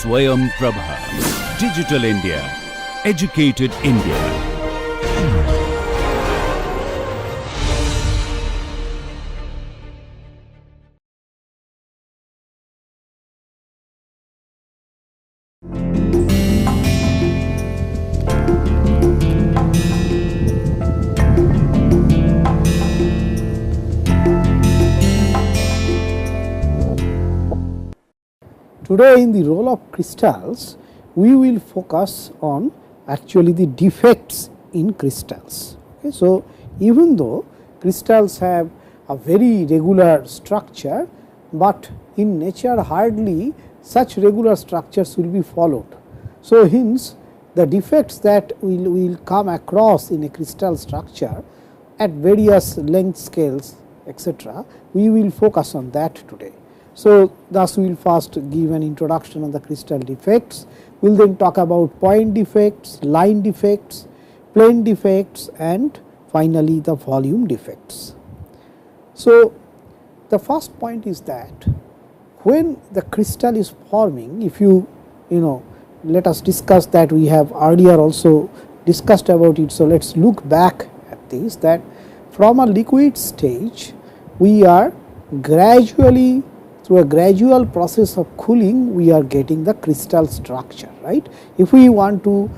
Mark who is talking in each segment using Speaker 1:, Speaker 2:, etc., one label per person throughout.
Speaker 1: SwayamPrabha. Digital India. Educated India.
Speaker 2: Today in the role of crystals, we will focus on actually the defects in crystals. Okay. So, even though crystals have a very regular structure, but in nature hardly such regular structures will be followed. So, hence the defects that we will come across in a crystal structure at various length scales, etc., we will focus on that today. So, thus we will first give an introduction on the crystal defects, we will then talk about point defects, line defects, plane defects, and finally the volume defects. So, the first point is that when the crystal is forming, if you let us discuss that, we have earlier also discussed about it. So, let us look back at this, that from a liquid stage we are gradually, through a gradual process of cooling, we are getting the crystal structure, right. If we want to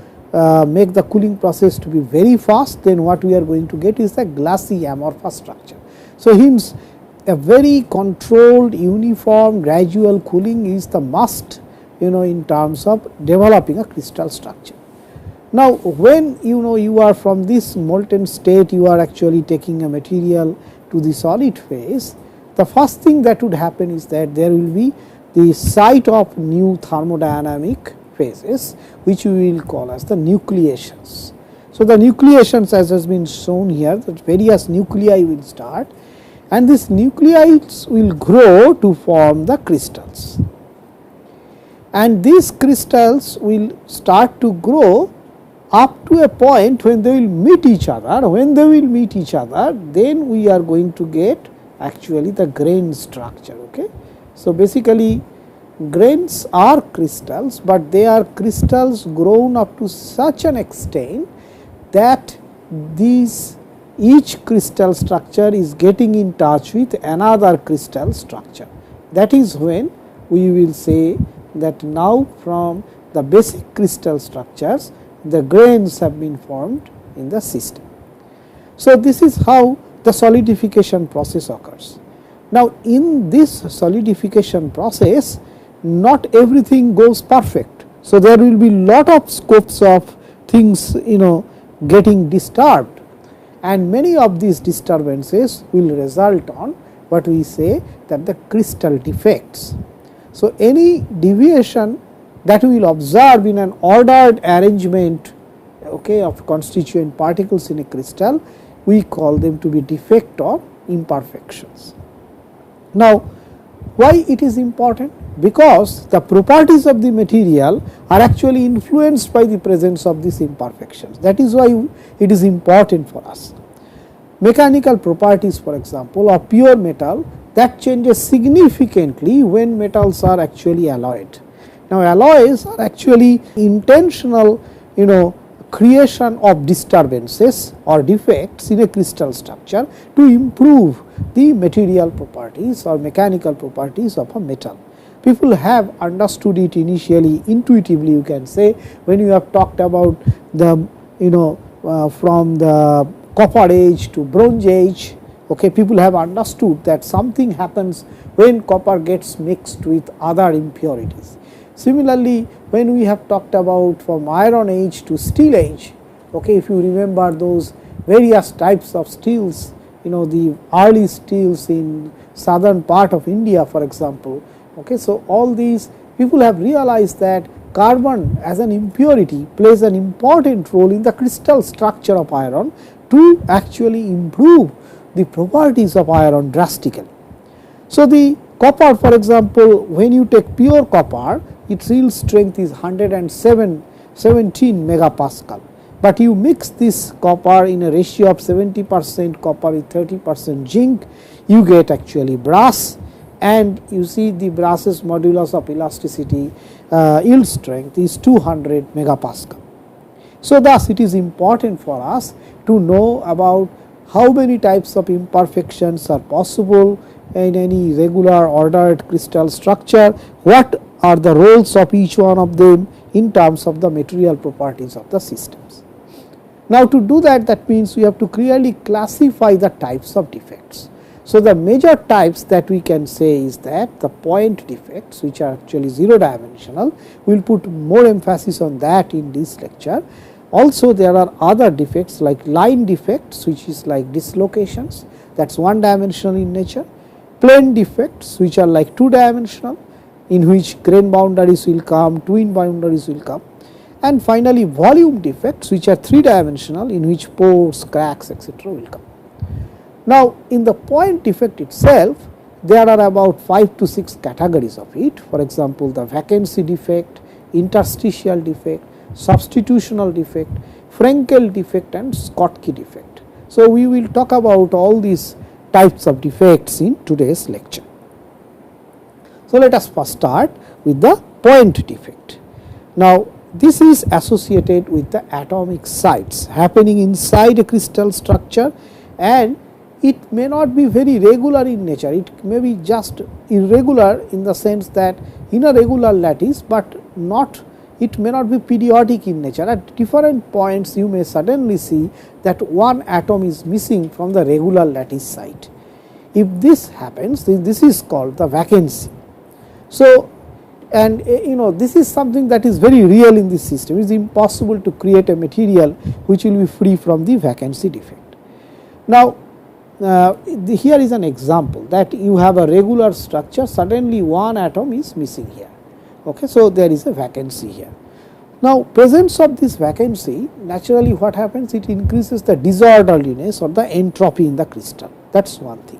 Speaker 2: make the cooling process to be very fast, then what we are going to get is the glassy amorphous structure. So, hence a very controlled, uniform, gradual cooling is the must in terms of developing a crystal structure. Now, when you are from this molten state, you are actually taking a material to the solid phase, the first thing that would happen is that there will be the sight of new thermodynamic phases, which we will call as the nucleations. So, the nucleations, as has been shown here, that various nuclei will start, and these nuclei will grow to form the crystals, and these crystals will start to grow up to a point when they will meet each other. When they will meet each other, then we are going to get actually the grain structure. Okay. So, basically grains are crystals, but they are crystals grown up to such an extent that each crystal structure is getting in touch with another crystal structure. That is when we will say that now from the basic crystal structures, the grains have been formed in the system. So, this is how the solidification process occurs. Now, in this solidification process, not everything goes perfect. So, there will be lot of scopes of things getting disturbed, and many of these disturbances will result on what we say that the crystal defects. So, any deviation that we will observe in an ordered arrangement of constituent particles in a crystal, we call them to be defect or imperfections. Now, why it is important? Because the properties of the material are actually influenced by the presence of these imperfections. That is why it is important for us. Mechanical properties, for example, of pure metal, that changes significantly when metals are actually alloyed. Now, alloys are actually intentional creation of disturbances or defects in a crystal structure to improve the material properties or mechanical properties of a metal. People have understood it initially intuitively, you can say, when you have talked about the from the copper age to bronze age. Okay, people have understood that something happens when copper gets mixed with other impurities. Similarly, when we have talked about from iron age to steel age, okay, if you remember those various types of steels, the early steels in southern part of India, for example. Okay, so, all these people have realized that carbon as an impurity plays an important role in the crystal structure of iron to actually improve the properties of iron drastically. So, the copper, for example, when you take pure copper, its yield strength is 117 megapascal, but you mix this copper in a ratio of 70% copper with 30% zinc, you get actually brass, and you see the brass's modulus of elasticity yield strength is 200 megapascal. So, thus it is important for us to know about how many types of imperfections are possible in any regular ordered crystal structure, what are the roles of each one of them in terms of the material properties of the systems. Now, to do that, that means we have to clearly classify the types of defects. So, the major types that we can say is that the point defects, which are actually 0 dimensional, we will put more emphasis on that in this lecture. Also, there are other defects like line defects, which is like dislocations, that is 1 dimensional in nature, plane defects, which are like 2 dimensional, in which grain boundaries will come, twin boundaries will come, and finally volume defects, which are 3 dimensional, in which pores, cracks, etc. will come. Now, in the point defect itself, there are about 5 to 6 categories of it. For example, the vacancy defect, interstitial defect, substitutional defect, Frenkel defect and Schottky defect. So, we will talk about all these types of defects in today's lecture. So, let us first start with the point defect. Now, this is associated with the atomic sites happening inside a crystal structure, and it may not be very regular in nature, it may be just irregular in the sense that in a regular lattice, but not, it may not be periodic in nature. At different points you may suddenly see that one atom is missing from the regular lattice site. If this happens, then this is called the vacancy. So, and this is something that is very real in this system. It is impossible to create a material which will be free from the vacancy defect. Now, here is an example that you have a regular structure, suddenly one atom is missing here. Okay, so, there is a vacancy here. Now, presence of this vacancy, naturally what happens, it increases the disorderliness or the entropy in the crystal, that is one thing.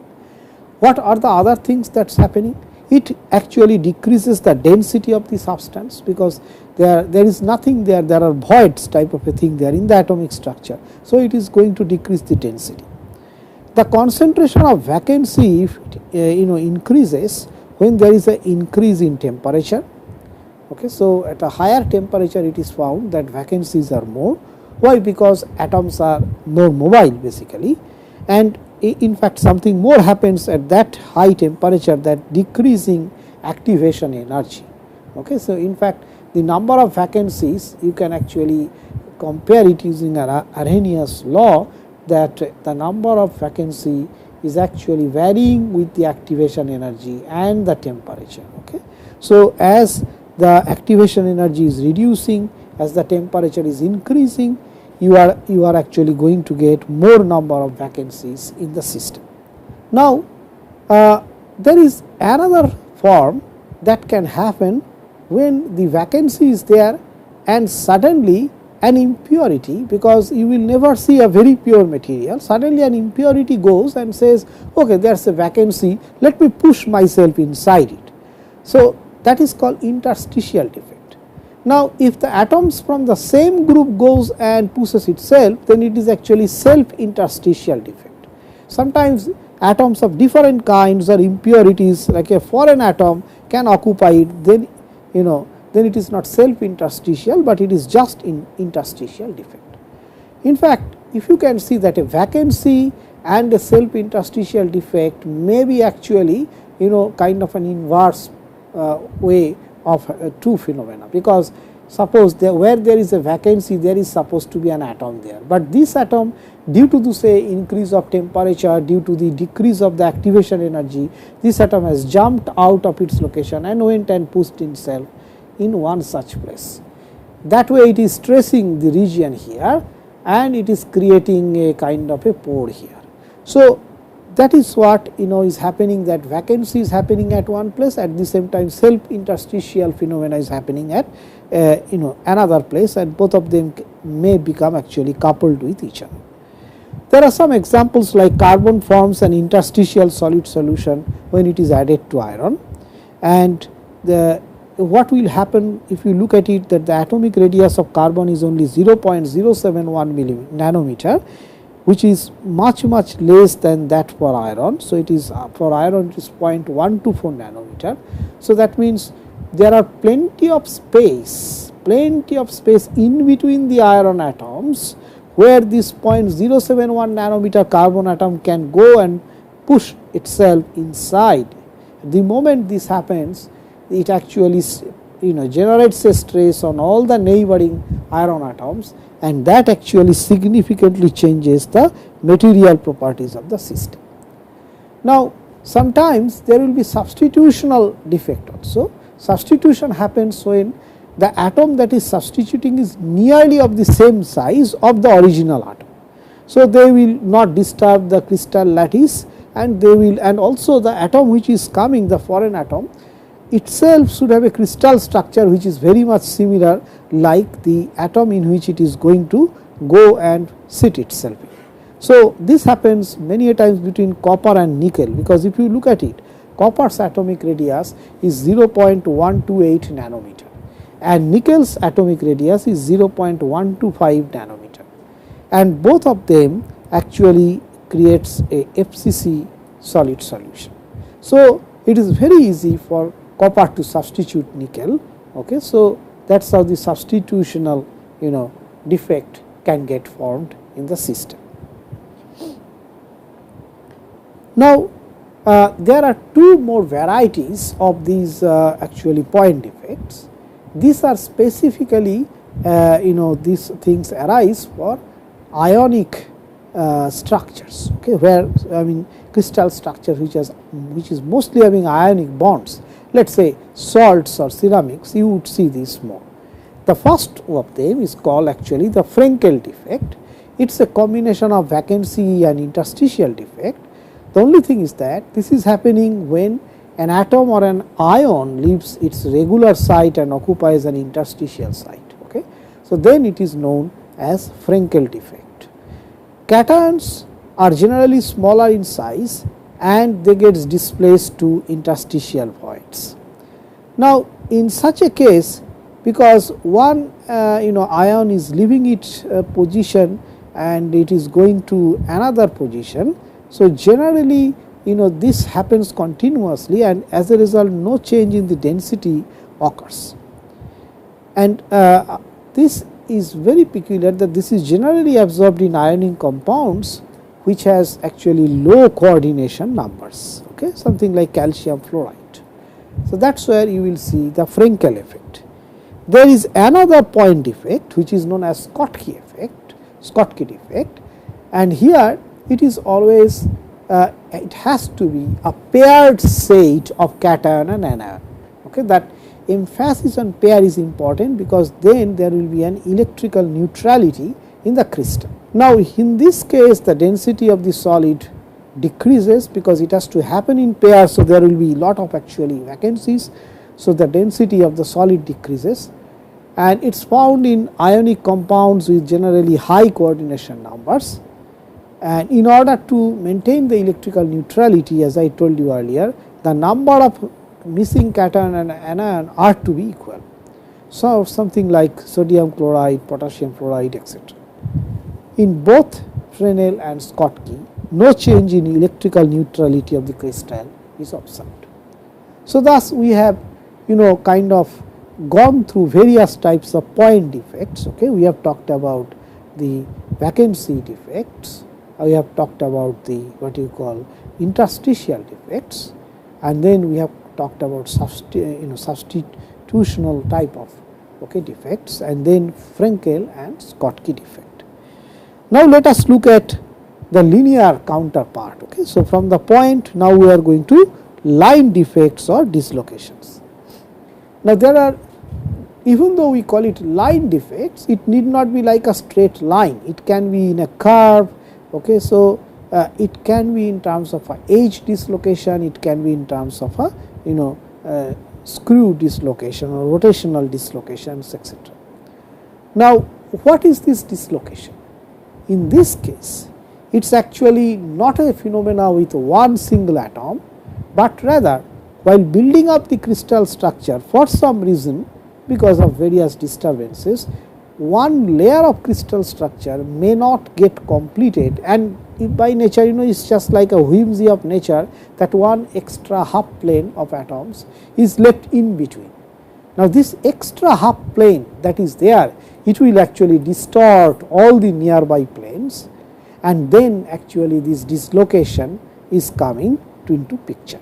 Speaker 2: What are the other things that is happening? It actually decreases the density of the substance, because there is nothing there, there are voids type of a thing there in the atomic structure. So, it is going to decrease the density. The concentration of vacancy, if increases when there is an increase in temperature. Okay, so, at a higher temperature it is found that vacancies are more. Why? Because atoms are more mobile basically, and in fact something more happens at that high temperature, that decreasing activation energy. Okay, so, in fact the number of vacancies you can actually compare it using Arrhenius law, that the number of vacancy is actually varying with the activation energy and the temperature. Okay. So, as the activation energy is reducing, as the temperature is increasing, you are actually going to get more number of vacancies in the system. Now, there is another form that can happen when the vacancy is there and suddenly an impurity, because you will never see a very pure material, suddenly an impurity goes and says, okay, there is a vacancy, let me push myself inside it. So, that is called interstitial defect. Now, if the atoms from the same group goes and pushes itself, then it is actually self interstitial defect. Sometimes atoms of different kinds or impurities like a foreign atom can occupy it, then then it is not self interstitial, but it is just in interstitial defect. In fact, if you can see that a vacancy and a self interstitial defect may be actually kind of an inverse way of two phenomena, because suppose where there is a vacancy, there is supposed to be an atom there, but this atom, due to the say increase of temperature, due to the decrease of the activation energy, this atom has jumped out of its location and went and pushed itself in one such place. That way it is stressing the region here and it is creating a kind of a pore here. So, that is what is happening, that vacancy is happening at one place, at the same time self interstitial phenomena is happening at another place, and both of them may become actually coupled with each other. There are some examples like carbon forms an interstitial solid solution when it is added to iron, and what will happen if you look at it, that the atomic radius of carbon is only 0.071 nanometer, which is much less than that for iron. So, it is for iron it is 0.124 nanometer. So, that means there are plenty of space in between the iron atoms, where this 0.071 nanometer carbon atom can go and push itself inside. The moment this happens, it actually generates a stress on all the neighboring iron atoms, and that actually significantly changes the material properties of the system. Now, sometimes there will be substitutional defect also. Substitution happens when the atom that is substituting is nearly of the same size of the original atom. So, they will not disturb the crystal lattice, and they will, and also the atom which is coming, the foreign atom itself should have a crystal structure which is very much similar like the atom in which it is going to go and sit itself in. So, this happens many a times between copper and nickel, because if you look at it, copper's atomic radius is 0.128 nanometer and nickel's atomic radius is 0.125 nanometer, and both of them actually creates a FCC solid solution. So, it is very easy for copper to substitute nickel. Okay. So, that is how the substitutional defect can get formed in the system. Now, there are two more varieties of these actually point defects. These are specifically these things arise for ionic structures, okay, where crystal structure which is mostly having ionic bonds. Let us say salts or ceramics, you would see this more. The first of them is called actually the Frenkel defect. It is a combination of vacancy and interstitial defect. The only thing is that this is happening when an atom or an ion leaves its regular site and occupies an interstitial site. Okay. So, then it is known as Frenkel defect. Cations are generally smaller in size and they get displaced to interstitial voids. Now, in such a case, because one ion is leaving its position and it is going to another position, so generally this happens continuously, and as a result no change in the density occurs. And this is very peculiar, that this is generally absorbed in ionic compounds which has actually low coordination numbers, okay, something like calcium fluoride. So, that is where you will see the Frenkel effect. There is another point defect which is known as Schottky defect, and here it is always it has to be a paired set of cation and anion. Okay, that emphasis on pair is important, because then there will be an electrical neutrality in the crystal. Now, in this case the density of the solid decreases because it has to happen in pairs. So, there will be lot of actually vacancies. So, the density of the solid decreases, and it is found in ionic compounds with generally high coordination numbers. And in order to maintain the electrical neutrality, as I told you earlier, the number of missing cation and anion are to be equal. So, something like sodium chloride, potassium fluoride, etc. In both Fresnel and Schottky, no change in electrical neutrality of the crystal is observed. So, thus we have kind of gone through various types of point defects. Okay. We have talked about the vacancy defects, we have talked about the what you call interstitial defects, and then we have talked about substitutional type of defects, and then Frenkel and Schottky defect. Now, let us look at the linear counterpart. Okay. So, from the point, now we are going to line defects or dislocations. Now, there are, even though we call it line defects, it need not be like a straight line, it can be in a curve. Okay. So, it can be in terms of a edge dislocation, it can be in terms of a screw dislocation or rotational dislocations, etc. Now, what is this dislocation? In this case, it is actually not a phenomena with one single atom, but rather while building up the crystal structure, for some reason, because of various disturbances, one layer of crystal structure may not get completed, and by nature it's just like a whimsy of nature that one extra half plane of atoms is left in between. Now, this extra half plane that is there, it will actually distort all the nearby planes, and then actually this dislocation is coming into picture.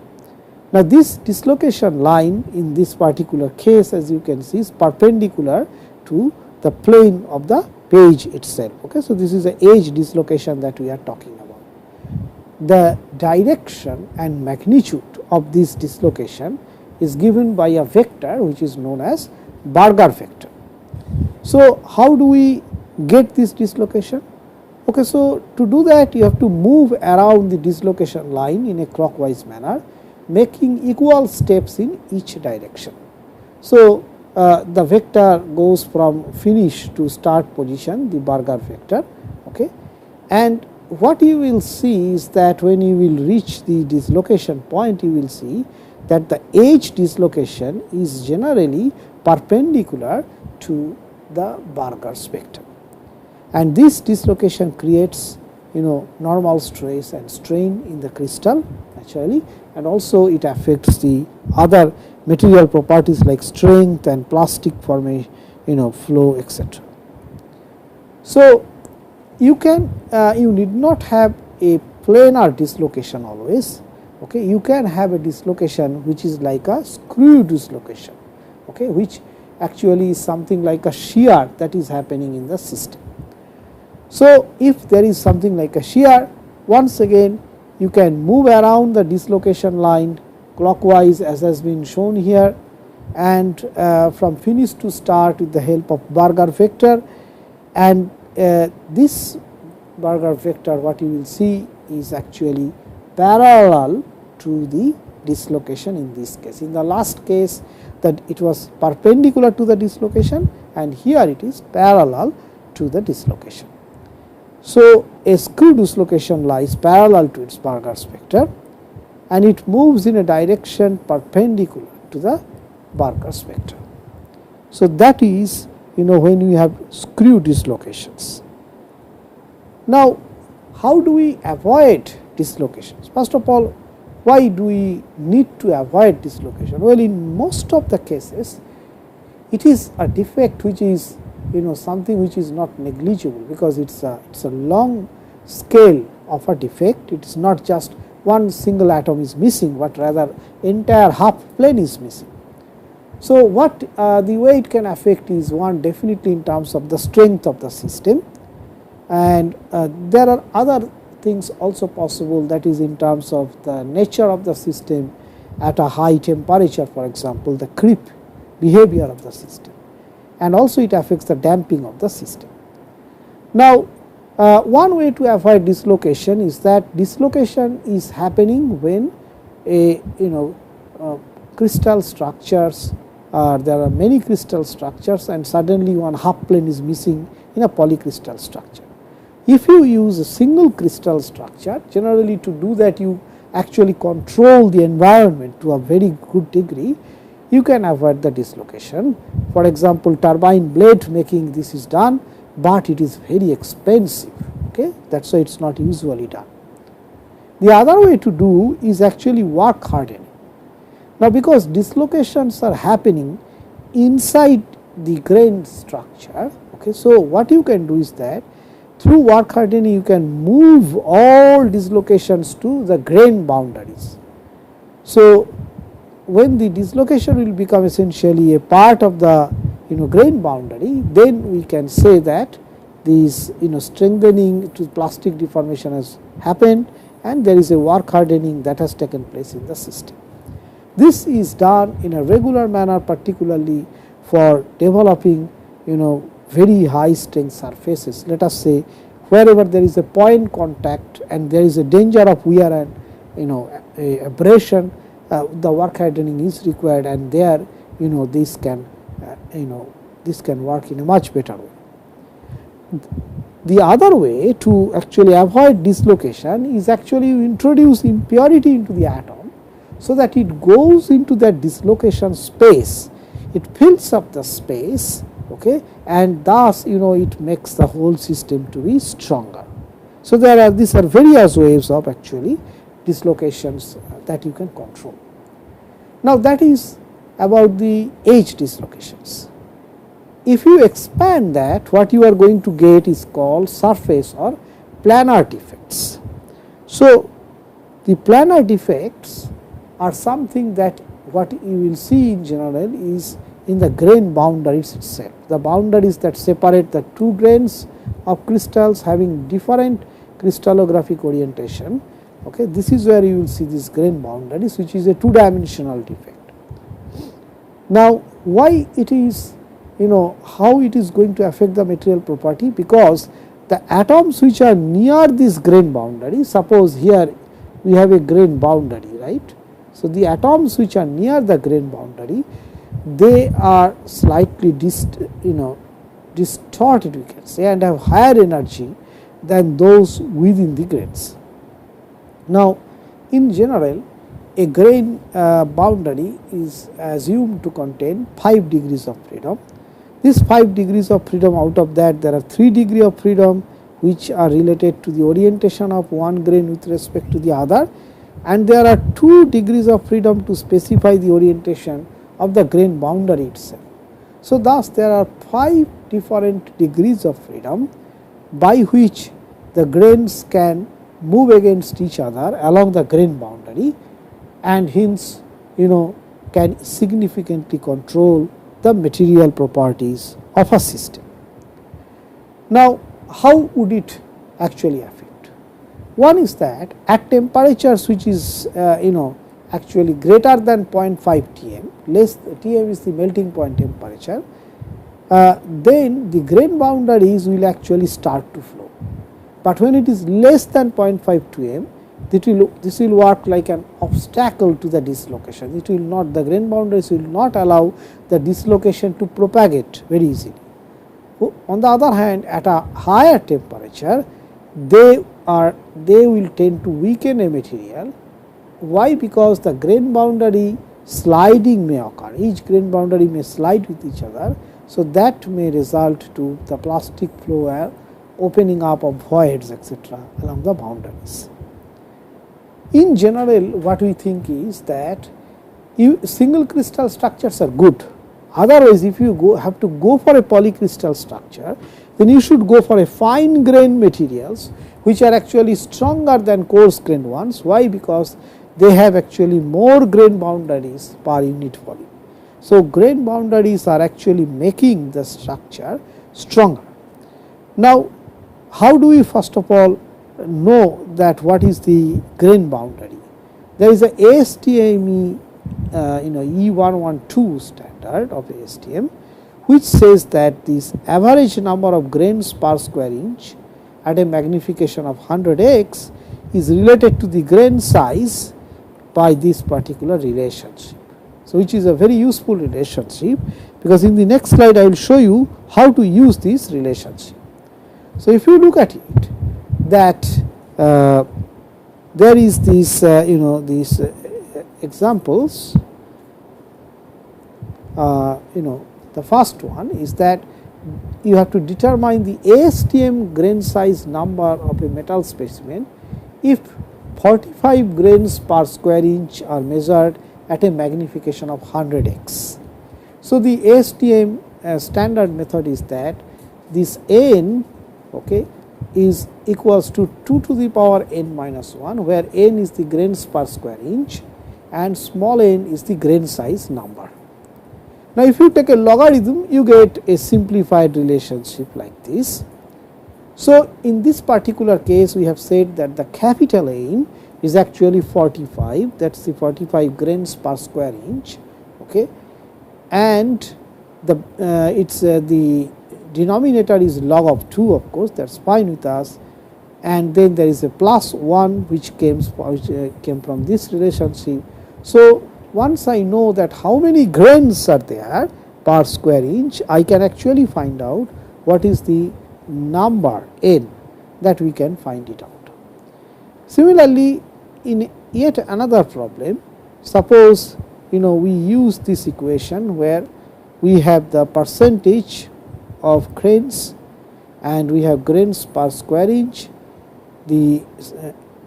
Speaker 2: Now, this dislocation line in this particular case, as you can see, is perpendicular to the plane of the page itself. Okay. So, this is the edge dislocation that we are talking about. The direction and magnitude of this dislocation is given by a vector which is known as Berger vector. So, how do we get this dislocation? Okay, so, to do that you have to move around the dislocation line in a clockwise manner, making equal steps in each direction. So, the vector goes from finish to start position, the Berger vector, okay. And what you will see is that when you will reach the dislocation point, you will see that the edge dislocation is generally perpendicular to the Berger vector, and this dislocation creates normal stress and strain in the crystal naturally, and also it affects the other material properties like strength and plastic formation, flow, etc. So, you can you need not have a planar dislocation always. Okay, you can have a dislocation which is like a screw dislocation, okay, which actually is something like a shear that is happening in the system. So, if there is something like a shear, once again you can move around the dislocation line clockwise as has been shown here, and from finish to start with the help of Berger vector, and this Berger vector, what you will see is actually parallel to the dislocation in this case. In the last case, that it was perpendicular to the dislocation, and here it is parallel to the dislocation. So, a screw dislocation lies parallel to its Berger vector, and it moves in a direction perpendicular to the Berger vector. So, that is when you have screw dislocations. Now, how do we avoid dislocations? First of all, why do we need to avoid dislocation? Well, in most of the cases it is a defect which is something which is not negligible, because it is a long scale of a defect. It is not just one single atom is missing, but rather entire half plane is missing. So, what the way it can affect is, one, definitely in terms of the strength of the system, and there are other things also possible, that is in terms of the nature of the system at a high temperature, for example, the creep behavior of the system, and also it affects the damping of the system. Now, one way to avoid dislocation is that dislocation is happening when a crystal structures, there are many crystal structures, and suddenly one half plane is missing in a polycrystal structure. If you use a single crystal structure, generally to do that you actually control the environment to a very good degree, you can avoid the dislocation. For example, turbine blade making, this is done, but it is very expensive, okay? That is why it is not usually done. The other way to do is actually work hardening. Now, because dislocations are happening inside the grain structure, okay, so what you can do is that through work hardening you can move all dislocations to the grain boundaries. So, when the dislocation will become essentially a part of the grain boundary, then we can say that this strengthening to plastic deformation has happened, and there is a work hardening that has taken place in the system. This is done in a regular manner, particularly for developing very high strength surfaces. Let us say wherever there is a point contact and there is a danger of wear and abrasion, the work hardening is required, and there this can work in a much better way. The other way to actually avoid dislocation is actually you introduce impurity into the atom, so that it goes into that dislocation space, it fills up the space, okay, and thus it makes the whole system to be stronger. So, these are various ways of actually dislocations that you can control. Now, that is about the edge dislocations. If you expand that, what you are going to get is called surface or planar defects. So, the planar defects are something that what you will see in general is in the grain boundaries itself. The boundaries that separate the two grains of crystals having different crystallographic orientation. Okay, this is where you will see this grain boundaries, which is a two-dimensional defect. Now, why it is, how it is going to affect the material property? Because the atoms which are near this grain boundary, suppose here we have a grain boundary, right. So, the atoms which are near the grain boundary, they are slightly distorted, we can say, and have higher energy than those within the grains. Now, in general, a grain boundary is assumed to contain 5 degrees of freedom. These 5 degrees of freedom, out of that there are 3 degrees of freedom which are related to the orientation of one grain with respect to the other, and there are 2 degrees of freedom to specify the orientation of the grain boundary itself. So, thus there are 5 different degrees of freedom by which the grains can move against each other along the grain boundary, and hence can significantly control the material properties of a system. Now, how would it actually affect? One is that at temperatures which is actually greater than 0.5 Tm, less Tm is the melting point temperature, then the grain boundaries will actually start to flow. But when it is less than 0.5 Tm, this will work like an obstacle to the dislocation. It will not, the grain boundaries will not allow the dislocation to propagate very easily. On the other hand, at a higher temperature, they will tend to weaken a material. Why? Because the grain boundary sliding may occur, each grain boundary may slide with each other. So, that may result to the plastic flow opening up of voids, etc., along the boundaries. In general, what we think is that single crystal structures are good. Otherwise, if you have to go for a polycrystal structure, then you should go for a fine grain materials which are actually stronger than coarse grained ones. Why? Because they have actually more grain boundaries per unit volume. So, grain boundaries are actually making the structure stronger. Now, how do we first of all know that what is the grain boundary? There is a ASTM E112 standard of ASTM, which says that this average number of grains per square inch at a magnification of 100x is related to the grain size by this particular relationship. So, which is a very useful relationship, because in the next slide I will show you how to use this relationship. So, if you look at it, that there is this these examples. The first one is that you have to determine the ASTM grain size number of a metal specimen if 45 grains per square inch are measured at a magnification of 100x. So, the ASTM standard method is that this n is equals to 2 to the power n minus 1, where n is the grains per square inch and small n is the grain size number. Now, if you take a logarithm, you get a simplified relationship like this. So, in this particular case, we have said that the capital N is actually 45, that is the 45 grains per square inch, and the denominator is log of 2, of course, that is fine with us, and then there is a plus 1 which came from this relationship. So, once I know that how many grains are there per square inch, I can actually find out what is the number n that we can find it out. Similarly, in yet another problem, suppose we use this equation where we have the percentage of grains, and we have grains per square inch. The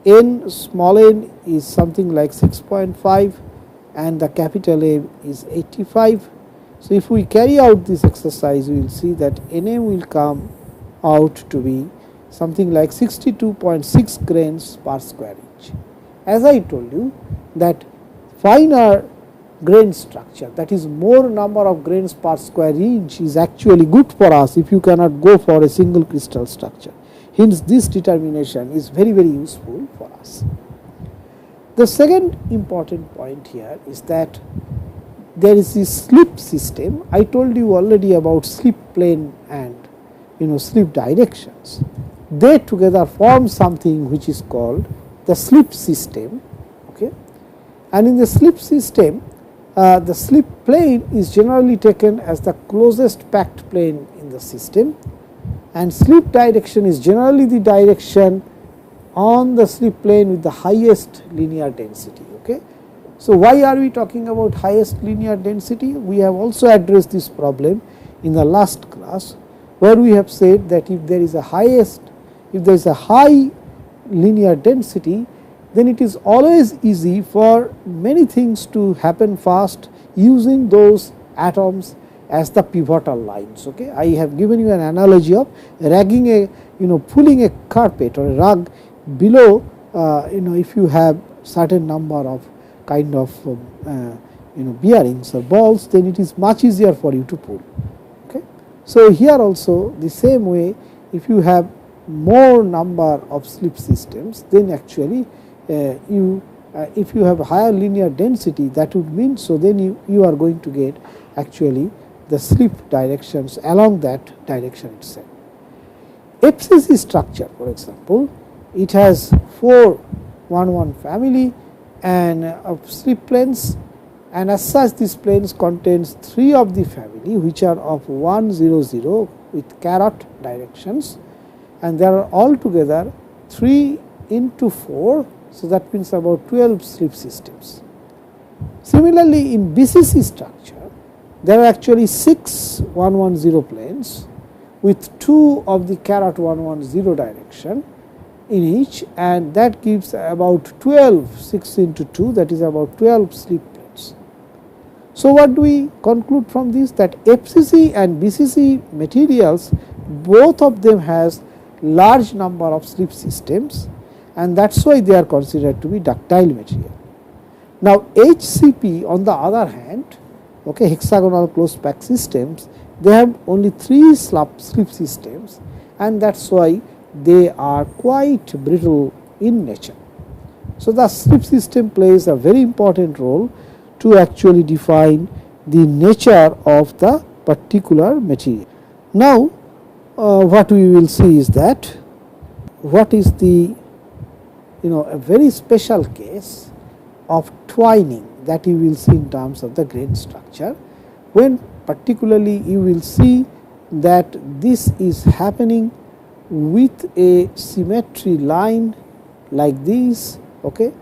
Speaker 2: n, small n, is something like 6.5 and the capital M is 85. So, if we carry out this exercise, we will see that Nm will come out to be something like 62.6 grains per square inch. As I told you that finer grain structure, that is more number of grains per square inch, is actually good for us if you cannot go for a single crystal structure. Hence, this determination is very useful for us. The second important point here is that there is this slip system. I told you already about slip plane and slip directions. They together form something which is called the slip system. Okay, and in the slip system, the slip plane is generally taken as the closest packed plane in the system, and slip direction is generally the direction on the slip plane with the highest linear density. Okay. So, why are we talking about highest linear density? We have also addressed this problem in the last class, where we have said that if there is a high linear density, then it is always easy for many things to happen fast using those atoms as the pivotal lines. Okay. I have given you an analogy of ragging pulling a carpet or a rug below, if you have certain number of kind of bearings or balls, then it is much easier for you to pull. Okay. So, here also the same way, if you have more number of slip systems, then actually if you have a higher linear density, that would mean, so then you are going to get actually the slip directions along that direction itself. FCC structure, for example, it has 4 1 family and of slip planes, and as such this planes contains 3 of the family which are of 1 0 0 with caret directions, and there are altogether 3 into 4. So, that means about 12 slip systems. Similarly, in BCC structure, there are actually 6 1 1 0 planes with 2 of the caret 1 1 0 direction in each, and that gives about 12, 6 into 2, that is about 12 slip planes. So, what do we conclude from this? That FCC and BCC materials, both of them has large number of slip systems, and that is why they are considered to be ductile material. Now, HCP on the other hand, okay, hexagonal closed pack systems, they have only 3 slip systems, and that is why they are quite brittle in nature. So, the slip system plays a very important role to actually define the nature of the particular material. Now, what we will see is that what is the a very special case of twining that you will see in terms of the grain structure, when particularly you will see that this is happening with a symmetry line like this. Okay.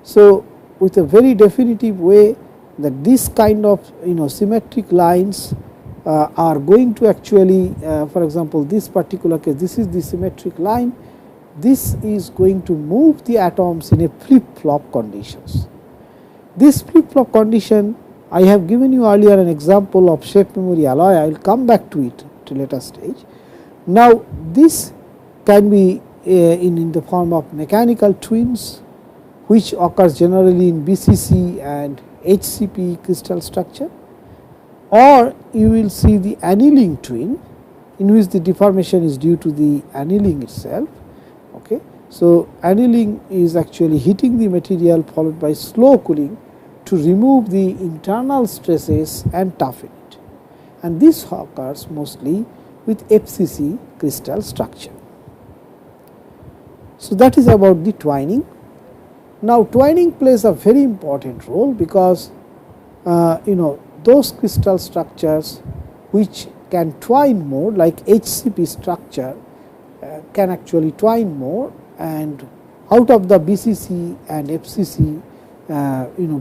Speaker 2: So, with a very definitive way that this kind of symmetric lines are going to actually, for example, this particular case, this is the symmetric line, this is going to move the atoms in a flip-flop conditions. This flip-flop condition, I have given you earlier an example of shape memory alloy. I will come back to it at a later stage. Now, this can be in the form of mechanical twins, which occurs generally in BCC and HCP crystal structure, or you will see the annealing twin, in which the deformation is due to the annealing itself. Okay. So, annealing is actually heating the material followed by slow cooling to remove the internal stresses and toughen it, and this occurs mostly with FCC crystal structure. So, that is about the twining. Now, twining plays a very important role because those crystal structures which can twine more, like HCP structure can actually twine more, and out of the BCC and FCC,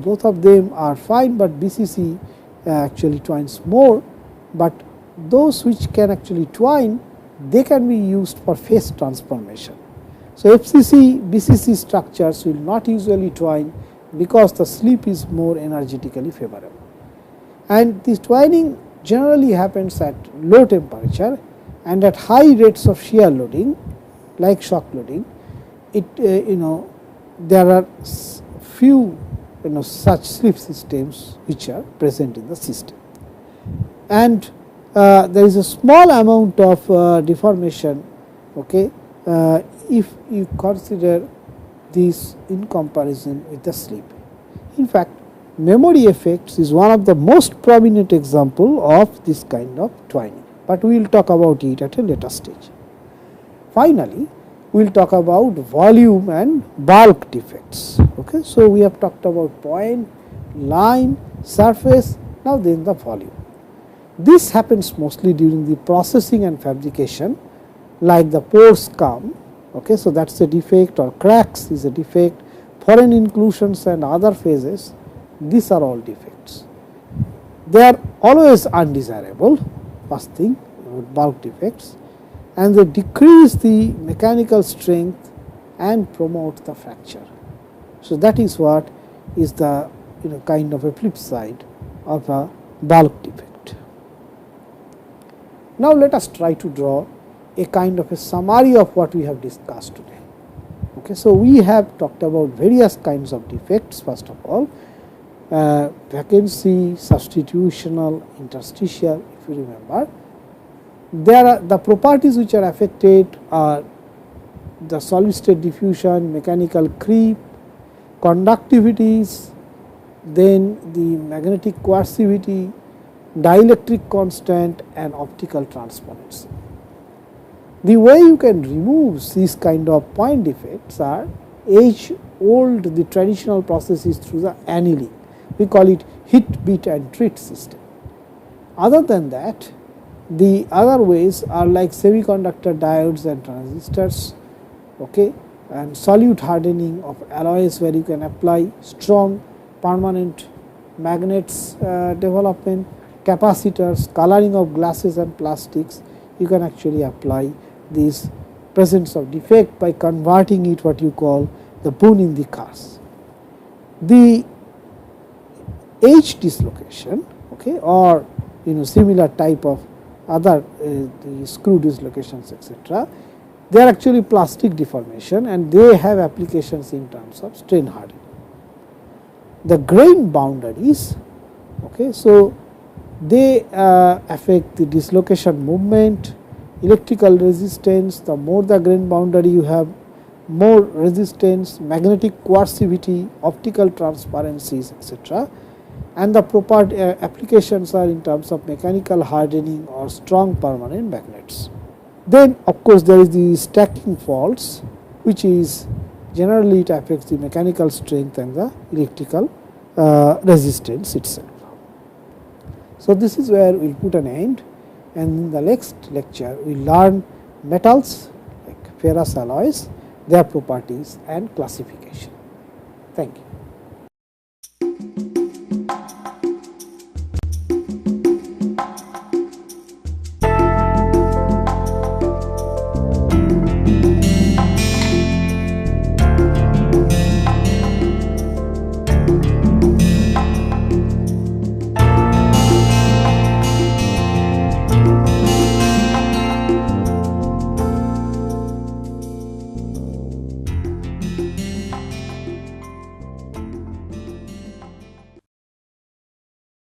Speaker 2: both of them are fine, but BCC actually twines more, but those which can actually twine, they can be used for phase transformation. So, FCC, BCC structures will not usually twine because the slip is more energetically favorable. And this twining generally happens at low temperature and at high rates of shear loading like shock loading. It there are few such slip systems which are present in the system, and there is a small amount of deformation, okay, if you consider this in comparison with the slip. In fact, memory effects is one of the most prominent example of this kind of twining, but we will talk about it at a later stage. Finally, we will talk about volume and bulk defects. Okay. So, we have talked about point, line, surface, now then the volume. This happens mostly during the processing and fabrication, like the pores come. Okay. So, that is a defect, or cracks is a defect, foreign inclusions and other phases, these are all defects. They are always undesirable, first thing, bulk defects, and they decrease the mechanical strength and promote the fracture. So, that is what is the kind of a flip side of a bulk defect. Now, let us try to draw a kind of a summary of what we have discussed today. Okay. So, we have talked about various kinds of defects. First of all, vacancy, substitutional, interstitial, if you remember. There are the properties which are affected are the solid state diffusion, mechanical creep, conductivities, then the magnetic coercivity, dielectric constant and optical transparency. The way you can remove these kind of point defects are age old, the traditional process is through the annealing. We call it hit, beat and treat system. Other than that, the other ways are like semiconductor diodes and transistors, okay, and solute hardening of alloys where you can apply strong permanent magnets development, capacitors, coloring of glasses and plastics. You can actually apply this presence of defect by converting it what you call the bone in the cars. The edge dislocation, okay, or similar type of other the screw dislocations, etc., they are actually plastic deformation and they have applications in terms of strain hardening. The grain boundaries, okay, so they affect the dislocation movement, electrical resistance. The more the grain boundary you have, more resistance, magnetic coercivity, optical transparencies, etc. And the proper applications are in terms of mechanical hardening or strong permanent magnets. Then of course, there is the stacking faults, which is generally it affects the mechanical strength and the electrical resistance itself. So, this is where we will put an end, and in the next lecture we will learn metals like ferrous alloys, their properties and classification. Thank you.